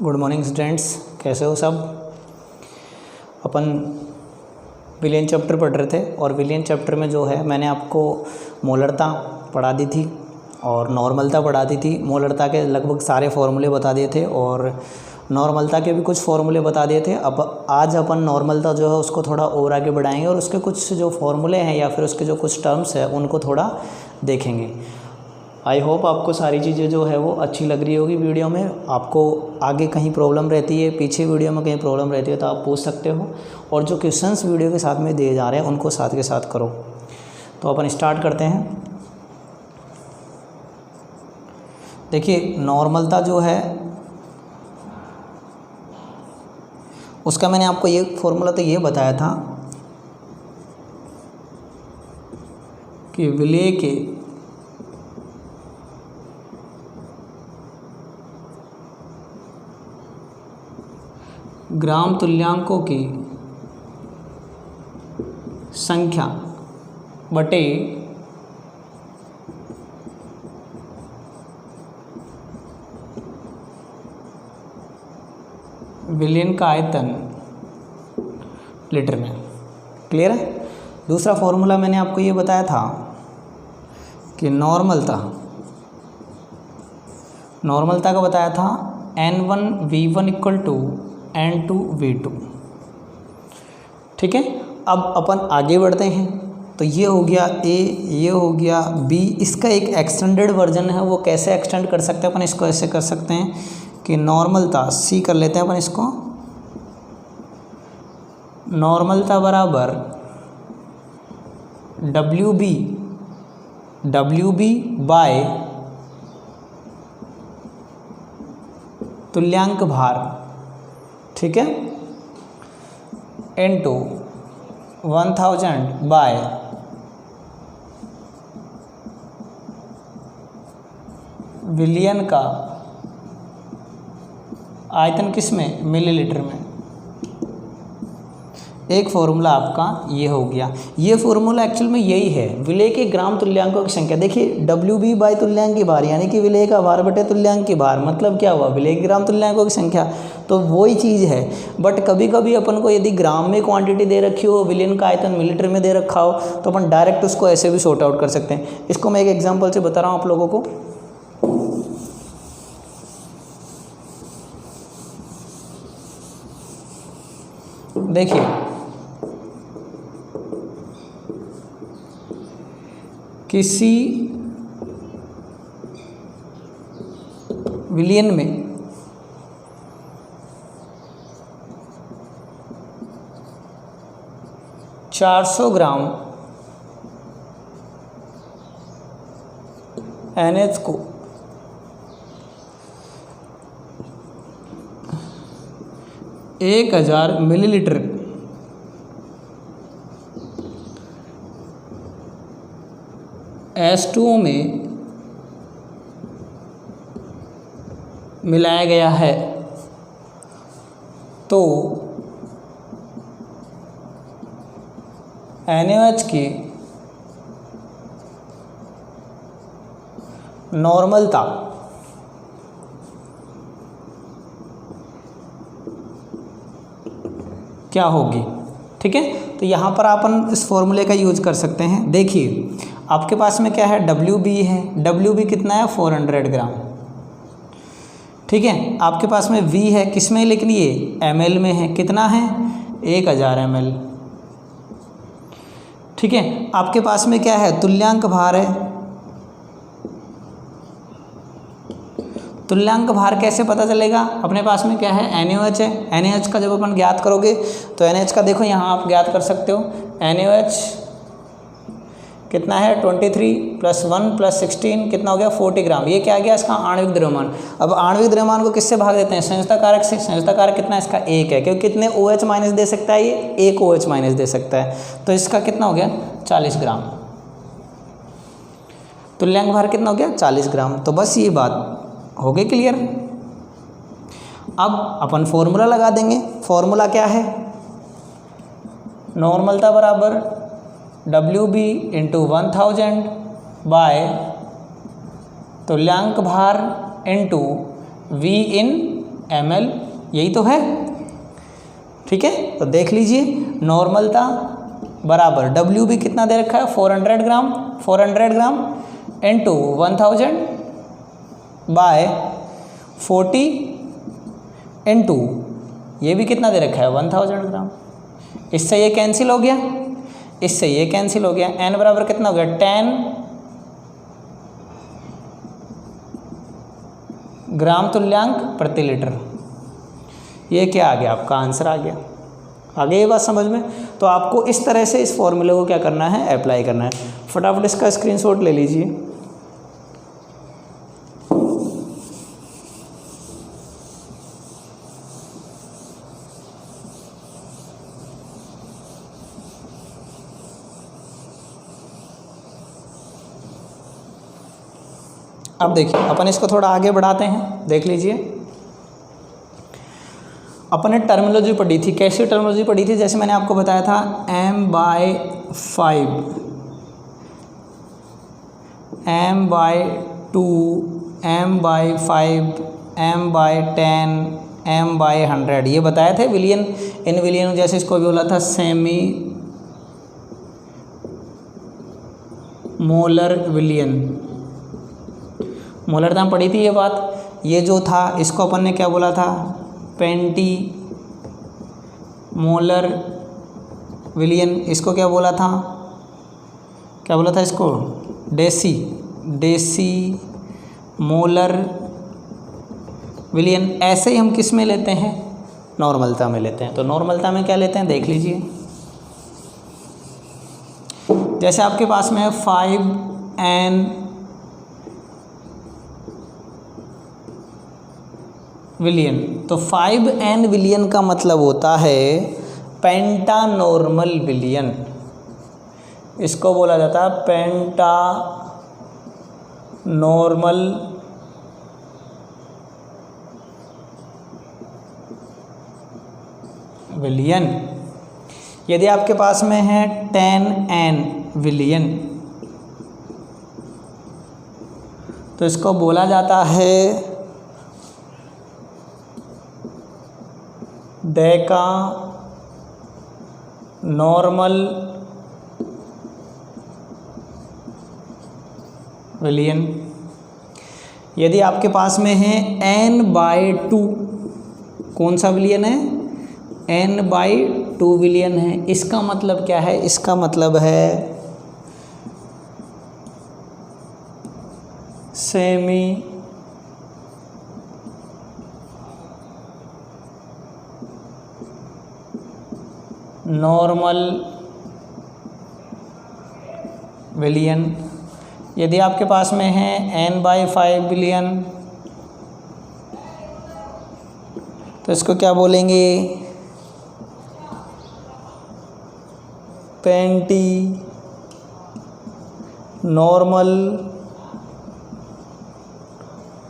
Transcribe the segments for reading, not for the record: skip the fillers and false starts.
Good morning students, कैसे हो सब। अपन विलियन चैप्टर पढ़ रहे थे और विलियन चैप्टर में जो है मैंने आपको मोलरता पढ़ा दी थी और नॉर्मलता पढ़ा दी थी। मोलरता के लगभग सारे फॉर्मूले बता दिए थे और नॉर्मलता के भी कुछ फॉर्मूले बता दिए थे। अब आज अपन नॉर्मलता जो है उसको थोड़ा और आगे बढ़ाएंगे और उसके कुछ जो फॉर्मूले हैं या फिर उसके जो कुछ टर्म्स हैं उनको थोड़ा देखेंगे। आई होप आपको सारी चीज़ें जो है वो अच्छी लग रही होगी वीडियो में। आपको आगे कहीं प्रॉब्लम रहती है, पीछे वीडियो में कहीं प्रॉब्लम रहती है तो आप पूछ सकते हो और जो क्वेश्चंस वीडियो के साथ में दिए जा रहे हैं उनको साथ के साथ करो। तो अपन स्टार्ट करते हैं। देखिए, नॉर्मलता जो है उसका मैंने आपको ये फॉर्मूला तो ये बताया था कि विलेय के ग्राम तुल्यांकों की संख्या बटे विलियन का आयतन लीटर में। क्लियर है। दूसरा फॉर्मूला मैंने आपको ये बताया था कि नॉर्मलता का बताया था N1V1 इक्वल टू N2V2। ठीक है। अब अपन आगे बढ़ते हैं तो ये हो गया A, ये हो गया B। इसका एक एक्सटेंडेड वर्जन है, वो कैसे एक्सटेंड कर सकते हैं अपन इसको ऐसे कर सकते हैं कि नॉर्मलता C कर लेते हैं अपन इसको। नॉर्मलता बराबर WB बाय तुल्यांक भार, ठीक है, इनटू 1000 बाय विलियन का आयतन किस में, मिलीलीटर में। एक फॉर्मूला आपका ये हो गया। ये फॉर्मूला एक्चुअल में यही है, विलेय के ग्राम तुल्यांकों की संख्या। देखिए, WB बाय तुल्यांक की भार यानी कि विलेय का भार बटे तुल्यांक की भार, मतलब क्या हुआ, विलेय के ग्राम तुल्यांकों की संख्या। तो वही चीज़ है, बट कभी कभी अपन को यदि ग्राम में क्वांटिटी दे रखी हो, विलियन का आयतन मिलीलीटर में दे रखा हो, तो अपन डायरेक्ट उसको ऐसे भी सॉर्ट आउट कर सकते हैं। इसको मैं एक एग्जाम्पल से बता रहा हूँ आप लोगों को। देखिए, किसी विलियन में $400 ग्राम NH को 1000 मिलीलीटर H2O में मिलाया गया है तो NaOH की नॉर्मलता क्या होगी। ठीक है, तो यहाँ पर अपन इस फॉर्मूले का यूज कर सकते हैं। देखिए, आपके पास में क्या है, WB है। WB कितना है, 400 ग्राम। ठीक है, आपके पास में V है, किस में, लेकिन ये ml में है। कितना है, 1000 ml। ठीक है, आपके पास में क्या है, तुल्यांक भार है। तुल्यांक भार कैसे पता चलेगा, अपने पास में क्या है, NaOH है। NaOH का जब अपन ज्ञात करोगे तो NaOH का देखो यहाँ आप ज्ञात कर सकते हो। NaOH कितना है, 23 + 1 + 16 कितना हो गया, 40 ग्राम। ये क्या आ गया, इसका आणविक द्रव्यमान। अब आणविक द्रव्यमान को किससे भाग देते हैं, संयोजकता कारक से। संयोजकता कारक कितना है, इसका 1 है, क्योंकि कितने OH माइनस दे सकता है, ये 1 OH माइनस दे सकता है। तो इसका कितना हो गया, 40 ग्राम। तुल्यांक भार कितना हो गया, 40 ग्राम। तो बस ये बात हो गई क्लियर। अब अपन फॉर्मूला लगा देंगे। फॉर्मूला क्या है, नॉर्मलता बराबर WB इंटू 1000 बाय तुल्यांक भार इंटू V इन ml, यही तो है, ठीक है। तो देख लीजिए नॉर्मलता बराबर W भी कितना दे रखा है 400 ग्राम, 400 ग्राम इंटू 1000 बाय 40 इंटू ये भी कितना दे रखा है 1000 ग्राम। इससे ये कैंसिल हो गया, इससे ये कैंसिल हो गया। n बराबर कितना हो गया 10 ग्राम तुल्यांक प्रति लीटर। ये क्या आ गया, आपका आंसर आ गया। आगे ये बात समझ में। तो आपको इस तरह से इस फॉर्मूले को क्या करना है, अप्लाई करना है। फटाफट इसका स्क्रीनशॉट ले लीजिए। अब देखिए अपन इसको थोड़ा आगे बढ़ाते हैं, देख लीजिए। अपन ने टर्मिनोलॉजी पढ़ी थी, कैसी टर्मिनोलॉजी पढ़ी थी, जैसे मैंने आपको बताया था m/5, m/2, m/5, m/10, m/100 ये बताए थे। विलियन इन विलियन जैसे इसको भी बोला था सेमी मोलर विलियन, मोलरता पढ़ी थी ये बात। ये जो था इसको अपन ने क्या बोला था, पेंटी मोलर विलियन। इसको क्या बोला था, क्या बोला था इसको, डेसी मोलर विलियन। ऐसे ही हम किस में लेते हैं, नॉर्मलता में लेते हैं। तो नॉर्मलता में क्या लेते हैं, देख लीजिए। जैसे आपके पास में है 5n विलियन, तो 5n विलियन का मतलब होता है पेंटानॉर्मल विलियन। इसको बोला जाता है पेंटानॉर्मल विलियन। यदि आपके पास में है 10n विलियन तो इसको बोला जाता है डेका नॉर्मल विलियन। यदि आपके पास में है n/2, कौन सा विलियन है, n/2 विलियन है। इसका मतलब क्या है, इसका मतलब है सेमी नॉर्मल विलियन। यदि आपके पास में है n/5 विलियन तो इसको क्या बोलेंगे, पेंटी नॉर्मल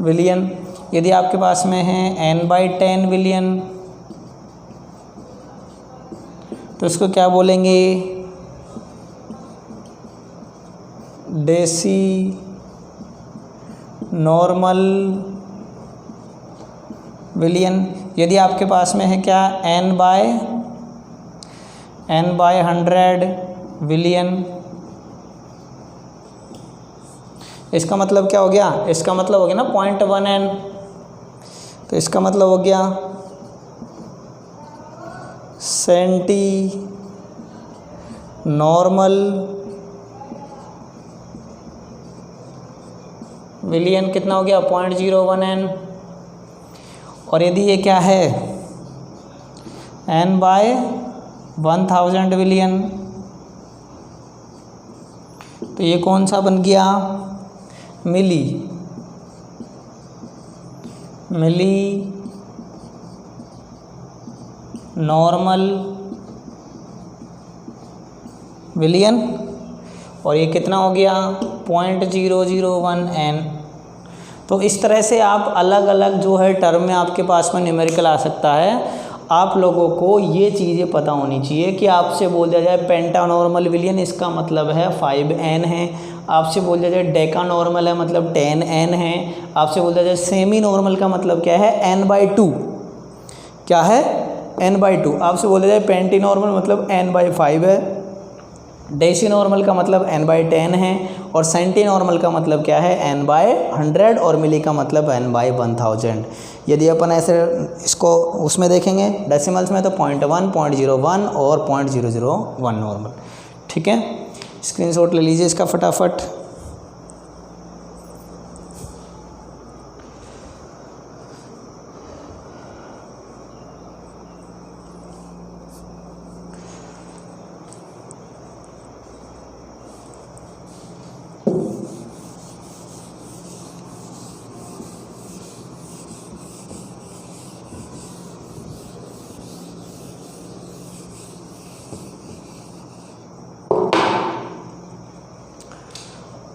विलियन। यदि आपके पास में है n/10 विलियन तो इसको क्या बोलेंगे, डेसी नॉर्मल विलियन। यदि आपके पास में है क्या n/100 विलियन, इसका मतलब क्या हो गया, इसका मतलब हो गया ना 0.1n। तो इसका मतलब हो गया सेंटी नॉर्मल विलियन। कितना हो गया 0.01n। और यदि ये क्या है n/1000 विलियन तो ये कौन सा बन गया, मिली नॉर्मल विलियन। और ये कितना हो गया 0.001n। तो इस तरह से आप अलग अलग जो है टर्म में आपके पास में न्यूमेरिकल आ सकता है। आप लोगों को ये चीज़ें पता होनी चाहिए कि आपसे बोल दिया जाए पेंटानॉर्मल विलियन, इसका मतलब है 5n है। आपसे बोल दिया जाए डेका नॉर्मल है, मतलब 10n है। आपसे बोल दिया जाए सेमी नॉर्मल का मतलब क्या है n/2, क्या है n/2। आपसे बोला जाए पेंटी नॉर्मल मतलब n/5 है, डेसी नॉर्मल का मतलब n/10 है, और सेंटी नॉर्मल का मतलब क्या है n/100, और मिली का मतलब n/1000। यदि अपन ऐसे इसको उसमें देखेंगे डेसिमल्स में तो 0.1, 0.01 और 0.001 नॉर्मल। ठीक है, स्क्रीनशॉट ले लीजिए इसका फटाफट।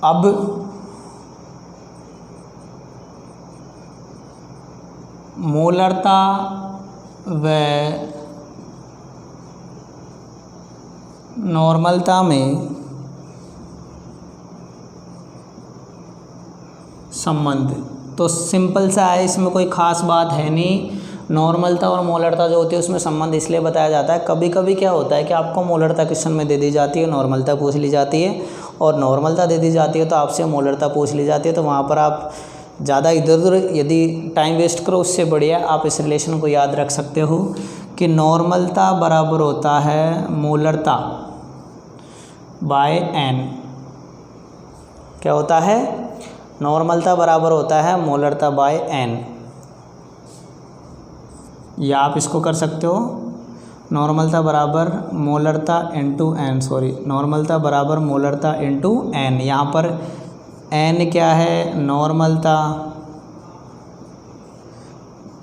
अब मोलरता व नॉर्मलता में संबंध तो सिंपल सा है, इसमें कोई ख़ास बात है नहीं। नॉर्मलता और मोलरता जो होती है उसमें संबंध इसलिए बताया जाता है, कभी कभी क्या होता है कि आपको मोलरता क्वेश्चन में दे दी जाती है, नॉर्मलता पूछ ली जाती है, और नॉर्मलता दे दी जाती है तो आपसे मोलरता पूछ ली जाती है। तो वहाँ पर आप ज़्यादा इधर उधर यदि टाइम वेस्ट करो उससे बढ़िया आप इस रिलेशन को याद रख सकते हो कि नॉर्मलता बराबर होता है मोलरता बाय n। क्या होता है? नॉर्मलता बराबर होता है मोलरता बाय n, या आप इसको कर सकते हो नॉर्मलता बराबर मोलरता इंटू n, नॉर्मलता बराबर मोलरता इंटू n। यहाँ पर n क्या है नॉर्मलता,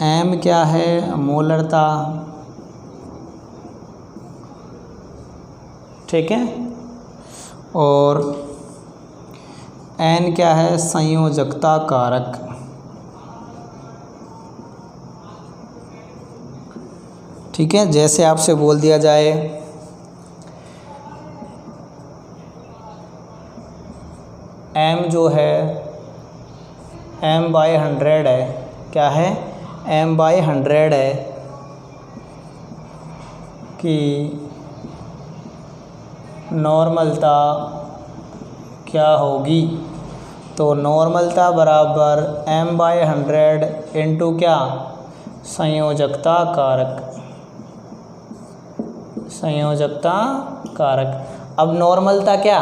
m क्या है मोलरता। ठीक है, और n क्या है संयोजकता कारक। ठीक है, जैसे आपसे बोल दिया जाए m जो है m/100 है, क्या है m/100 है कि नॉर्मलता क्या होगी, तो नॉर्मलता बराबर m/100 इंटू क्या संयोजकता कारक, संयोजकता कारक। अब नॉर्मलता क्या,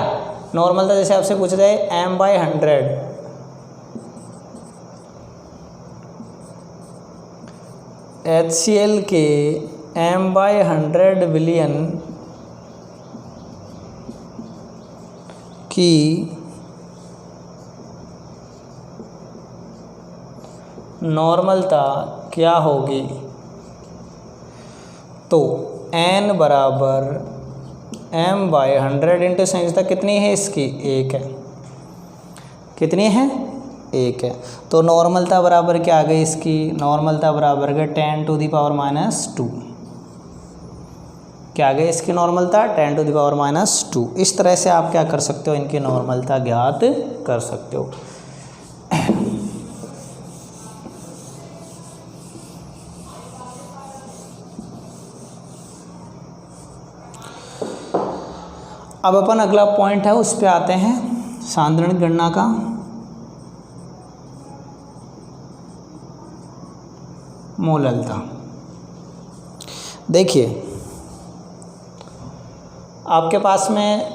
नॉर्मलता जैसे आपसे पूछा जाए m/100 HCl के m/100 विलयन की नॉर्मलता क्या होगी, तो n बराबर m/100 इंटू संयोजकता कितनी है इसकी, 1 है। कितनी है, 1 है। तो नॉर्मलता बराबर क्या आ गई इसकी, नॉर्मलता बराबर गई 10⁻²। क्या आ गई इसकी नॉर्मलता 10⁻²। इस तरह से आप क्या कर सकते हो, इनकी नॉर्मलता ज्ञात कर सकते हो। अब अपन अगला पॉइंट है उस पे आते हैं, सांद्रण गणना का। मोलरता देखिए, आपके पास में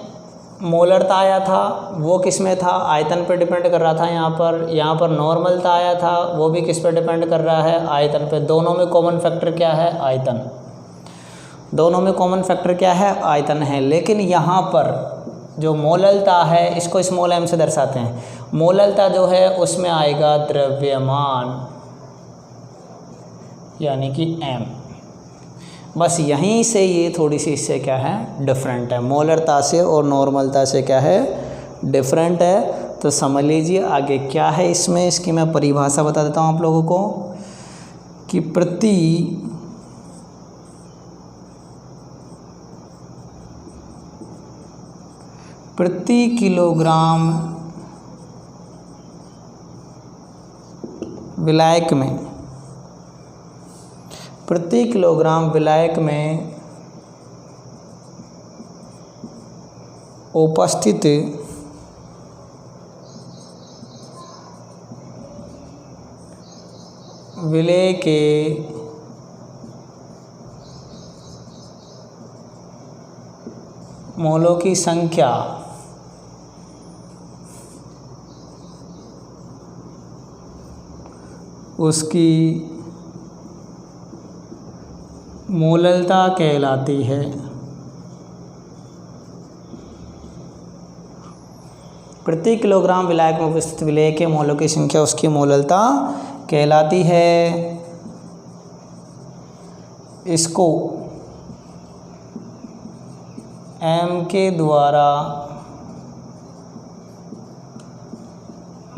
मोलरता आया था, वो किस में था, आयतन पे डिपेंड कर रहा था। यहाँ पर नॉर्मलता आया था, वो भी किस पे डिपेंड कर रहा है, आयतन पे। दोनों में कॉमन फैक्टर क्या है, आयतन। दोनों में कॉमन फैक्टर क्या है, आयतन है। लेकिन यहाँ पर जो मोलरता है इसको स्मॉल m से दर्शाते हैं। मोलरता जो है उसमें आएगा द्रव्यमान यानी कि m। बस यहीं से ये थोड़ी सी इससे क्या है, डिफरेंट है, मोलरता से और नॉर्मलता से क्या है, डिफरेंट है। तो समझ लीजिए आगे क्या है इसमें, इसकी मैं परिभाषा बता देता हूँ आप लोगों को कि प्रति किलोग्राम विलायक में प्रति किलोग्राम विलायक में उपस्थित विलेय के मोलों की संख्या उसकी मोललता कहलाती है। प्रति किलोग्राम विलायक में उपस्थित विलेय के मोलों की संख्या उसकी मोललता कहलाती है। इसको m के द्वारा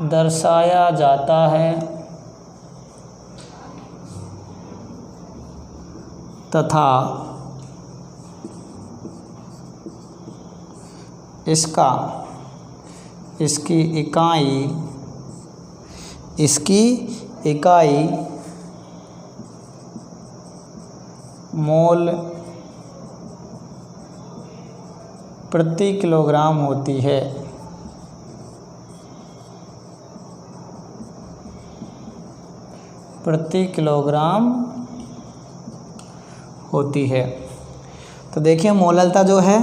दर्शाया जाता है तथा इसकी इकाई मोल प्रति किलोग्राम होती है। प्रति किलोग्राम होती है। तो देखिए मोललता जो है,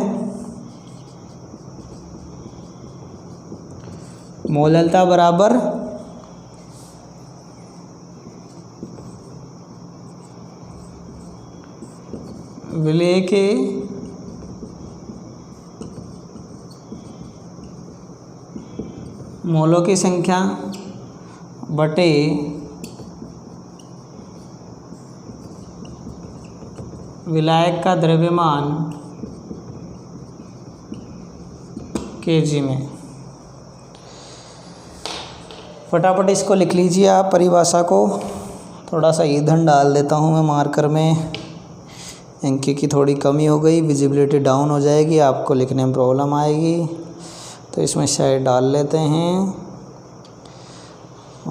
मोललता बराबर विलेय के मोलों की संख्या बटे विलायक का द्रव्यमान केजी में। फटाफट इसको लिख लीजिए आप परिभाषा को। थोड़ा सा ईंधन डाल देता हूँ मैं मार्कर में, इंक की थोड़ी कमी हो गई, विजिबिलिटी डाउन हो जाएगी, आपको लिखने में प्रॉब्लम आएगी। तो इसमें शायद डाल लेते हैं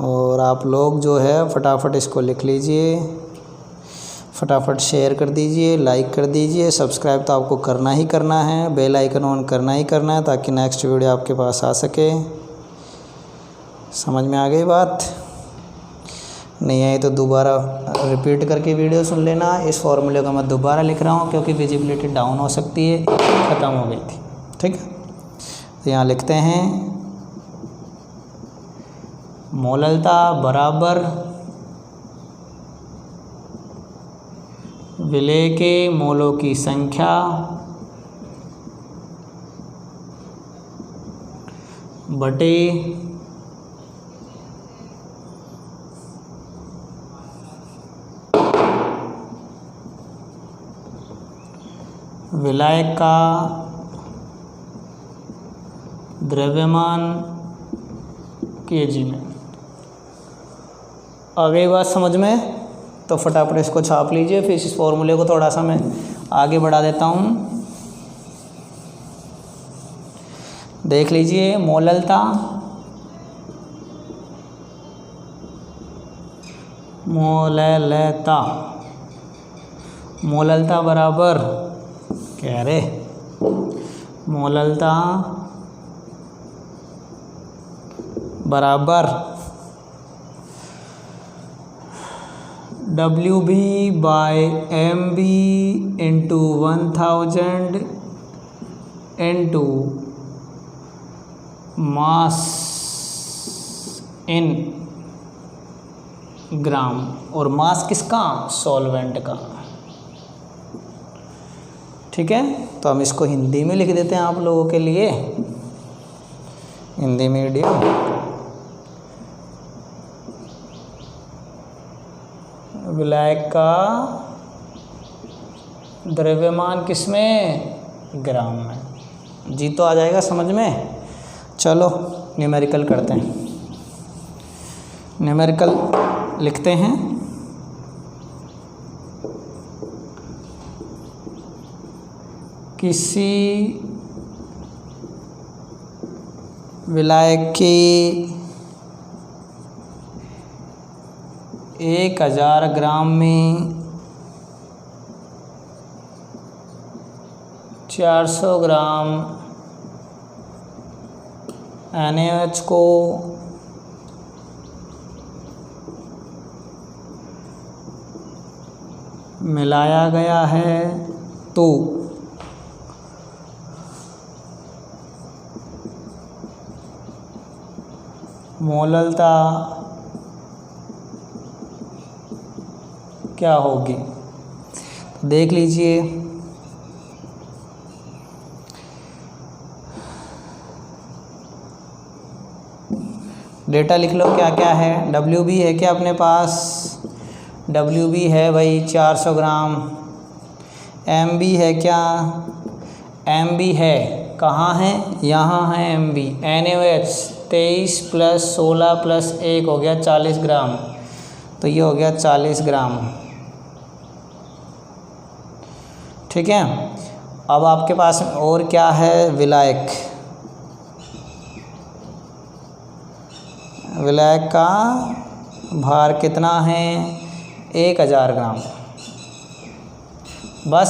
और आप लोग जो है फटाफट इसको लिख लीजिए, फटाफट शेयर कर दीजिए, लाइक कर दीजिए, सब्सक्राइब तो आपको करना ही करना है, बेल आइकन ऑन करना ही करना है ताकि नेक्स्ट वीडियो आपके पास आ सके। समझ में आ गई बात? नहीं आई तो दोबारा रिपीट करके वीडियो सुन लेना। इस फॉर्मूले को मैं दोबारा लिख रहा हूँ क्योंकि विजिबिलिटी डाउन हो सकती है, ख़त्म हो गई थी। ठीक है, तो यहाँ लिखते हैं मोललता बराबर विलेय के मोलों की संख्या बटे विलायक का द्रव्यमान केजी में। आ गई बात समझ में? तो फटाफट इसको छाप लीजिए। फिर इस फॉर्मूले को थोड़ा सा मैं आगे बढ़ा देता हूँ। देख लीजिए मोललता मोललता बराबर क्या रे, मोललता बराबर WB by MB into 1000 into mass in gram. और मास किसका? सॉल्वेंट का। ठीक है, तो हम इसको हिंदी में लिख देते हैं आप लोगों के लिए, हिंदी मीडियम। विलायक का द्रव्यमान किसमें? ग्राम में। जी तो आ जाएगा समझ में? चलो न्यूमेरिकल करते हैं। न्यूमेरिकल लिखते हैं। किसी विलायक की 1000 ग्राम में 400 ग्राम NaOH को मिलाया गया है तो मोललता क्या होगी? देख लीजिए, डेटा लिख लो क्या क्या है। WB है क्या अपने पास? WB है भाई 400 ग्राम। MB है क्या? MB है, कहाँ है? यहाँ है MB। NaOH 23 + 16 + 1 हो गया 40 ग्राम, तो ये हो गया 40 ग्राम। ठीक है, अब आपके पास और क्या है? विलायक। विलायक का भार कितना है? 1000 ग्राम। बस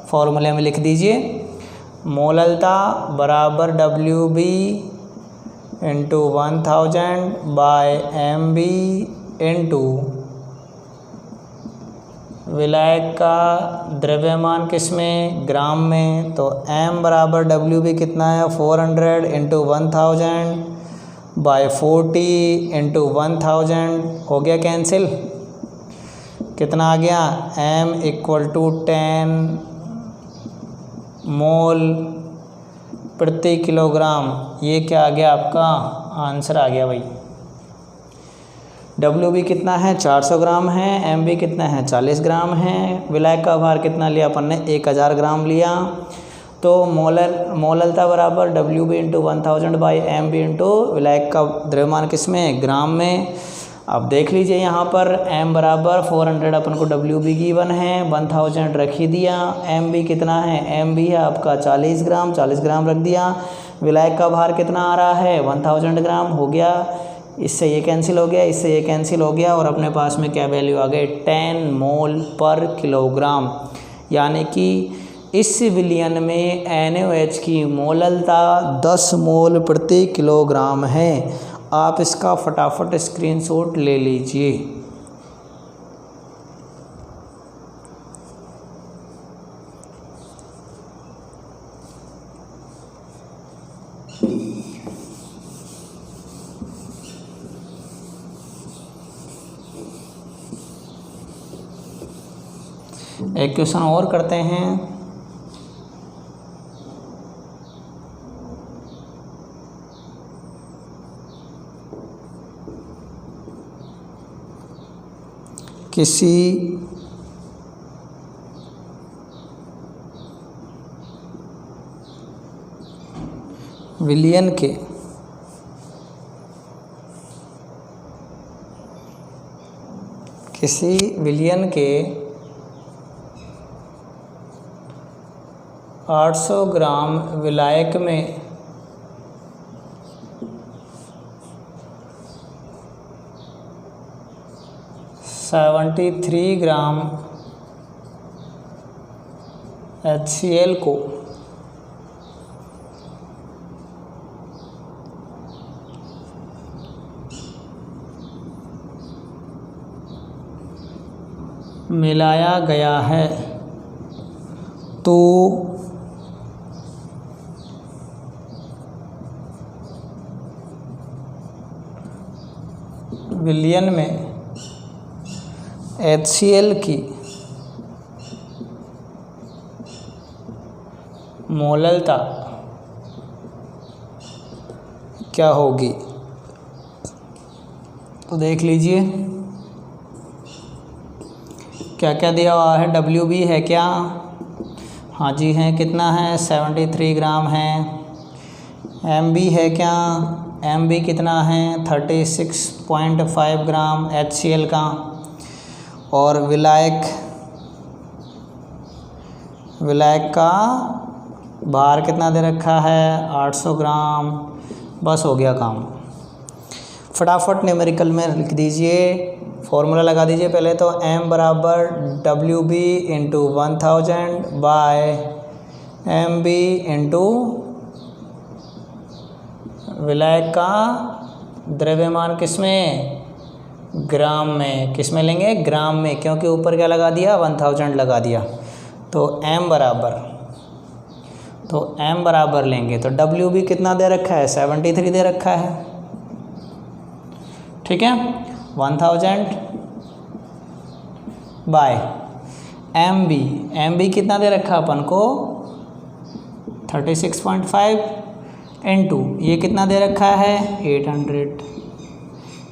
फॉर्मूले में लिख दीजिए, मोललता बराबर WB × 1000/MB इंटू विलायक का द्रव्यमान किस में? ग्राम में। तो M बराबर WB कितना है? 400 × 1000/40 × 1000 हो गया कैंसिल। कितना आ गया? M = 10 मोल प्रति किलोग्राम। ये क्या आ गया? आपका आंसर आ गया भाई। WB कितना है? 400 ग्राम है। MB कितना है? 40 ग्राम है। विलायक का भार कितना लिया अपन ने? 1000 ग्राम लिया। तो मोललता बराबर WB × 1000/MB इंटू विलायक का द्रव्यमान किस में? ग्राम में। अब देख लीजिए यहाँ पर M बराबर 400 अपन को WB गिवन है, 1000 रख ही दिया। MB कितना है? MB है आपका 40 ग्राम, 40 ग्राम रख दिया। विलायक का भार कितना आ रहा है? 1000 ग्राम हो गया। इससे ये कैंसिल हो गया, इससे ये कैंसिल हो गया, और अपने पास में क्या वैल्यू आ गई? 10 मोल पर किलोग्राम। यानी कि इस विलयन में NaOH की मोललता 10 मोल प्रति किलोग्राम है। आप इसका फटाफट स्क्रीनशॉट ले लीजिए। एक क्वेश्चन और करते हैं। किसी विलयन के विलयन के 800 ग्राम विलायक में 73 ग्राम HCl को मिलाया गया है तो विलयन में HCl की मोललता क्या होगी? तो देख लीजिए क्या क्या दिया हुआ है। WB है क्या? हाँ जी है। कितना है? 73 ग्राम है। MB है क्या? MB कितना है? 36.5 ग्राम HCl का। और विलायक का भार कितना दे रखा है? 800 ग्राम। बस हो गया काम। फटाफट न्यूमेरिकल में लिख दीजिए, फॉर्मूला लगा दीजिए पहले तो। M बराबर WB × 1000/ MB इंटू विलायक का द्रव्यमान किस में, ग्राम में। किस में लेंगे, ग्राम में, क्योंकि ऊपर क्या लगा दिया, 1000 लगा दिया। तो M बराबर लेंगे तो W भी कितना दे रखा है, 73 दे रखा है। ठीक है, 1000 बाय MB कितना दे रखा अपन को, 36.5 इंटू ये कितना दे रखा है, 800।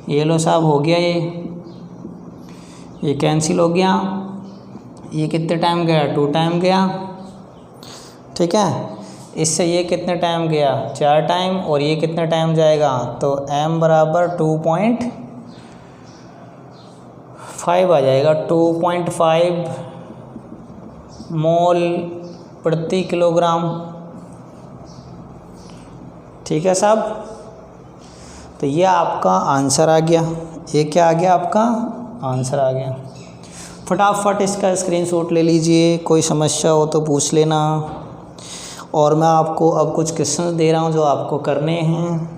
ये लो साहब, हो गया, ये कैंसिल हो गया। ये कितने टाइम गया, 2 टाइम गया। ठीक है, इससे ये कितने टाइम गया, 4 टाइम, और ये कितने टाइम जाएगा, तो M बराबर 2.5 आ जाएगा, 2.5 मोल प्रति किलोग्राम। ठीक है साहब, तो ये आपका आंसर आ गया। ये क्या आ गया, आपका आंसर आ गया। फटाफट इसका स्क्रीनशॉट ले लीजिए, कोई समस्या हो तो पूछ लेना। और मैं आपको अब कुछ क्वेश्चन दे रहा हूँ जो आपको करने हैं।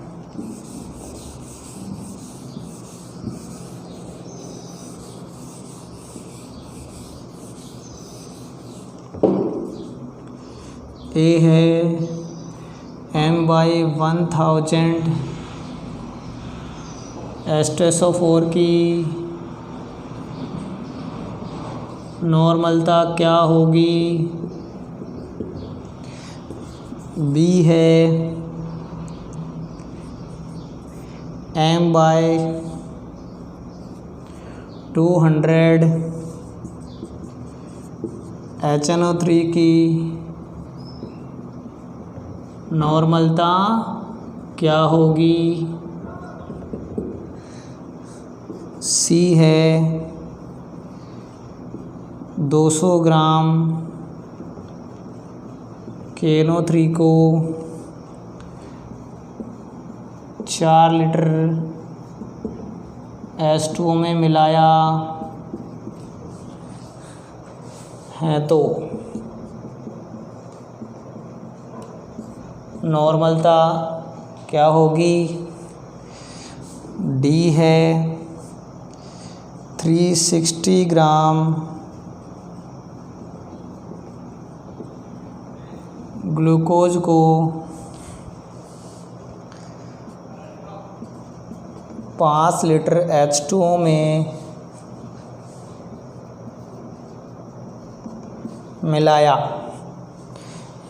ये है M/1000 H2SO4 की नॉर्मलता क्या होगी। B है M/200 HNO3 की नॉर्मलता क्या होगी। C है 200 ग्राम KNO3 को 4 लीटर H2O में मिलाया है तो नॉर्मलता क्या होगी। D है 360 ग्राम ग्लूकोज को 5 लीटर H2O में मिलाया,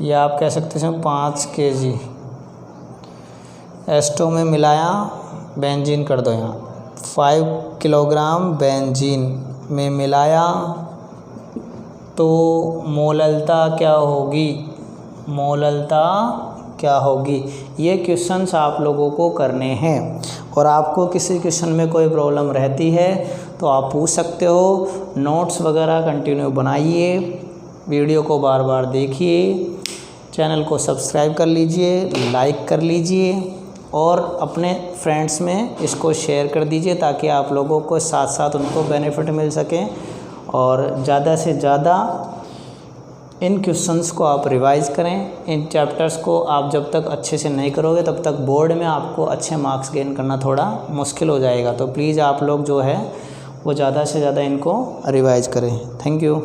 या आप कह सकते हैं 5 kg H2O में मिलाया, बेंजीन कर दो यहाँ, 5 किलोग्राम बेंजीन में मिलाया तो मोललता क्या होगी, मोललता क्या होगी। ये क्वेश्चंस आप लोगों को करने हैं। और आपको किसी क्वेश्चन में कोई प्रॉब्लम रहती है तो आप पूछ सकते हो। नोट्स वगैरह कंटिन्यू बनाइए, वीडियो को बार बार देखिए, चैनल को सब्सक्राइब कर लीजिए, लाइक कर लीजिए और अपने फ्रेंड्स में इसको शेयर कर दीजिए ताकि आप लोगों को साथ साथ उनको बेनिफिट मिल सके। और ज़्यादा से ज़्यादा इन क्वेश्चंस को आप रिवाइज़ करें। इन चैप्टर्स को आप जब तक अच्छे से नहीं करोगे तब तक बोर्ड में आपको अच्छे मार्क्स गेन करना थोड़ा मुश्किल हो जाएगा। तो प्लीज़ आप लोग जो है वो ज़्यादा से ज़्यादा इनको रिवाइज़ करें। Thank you.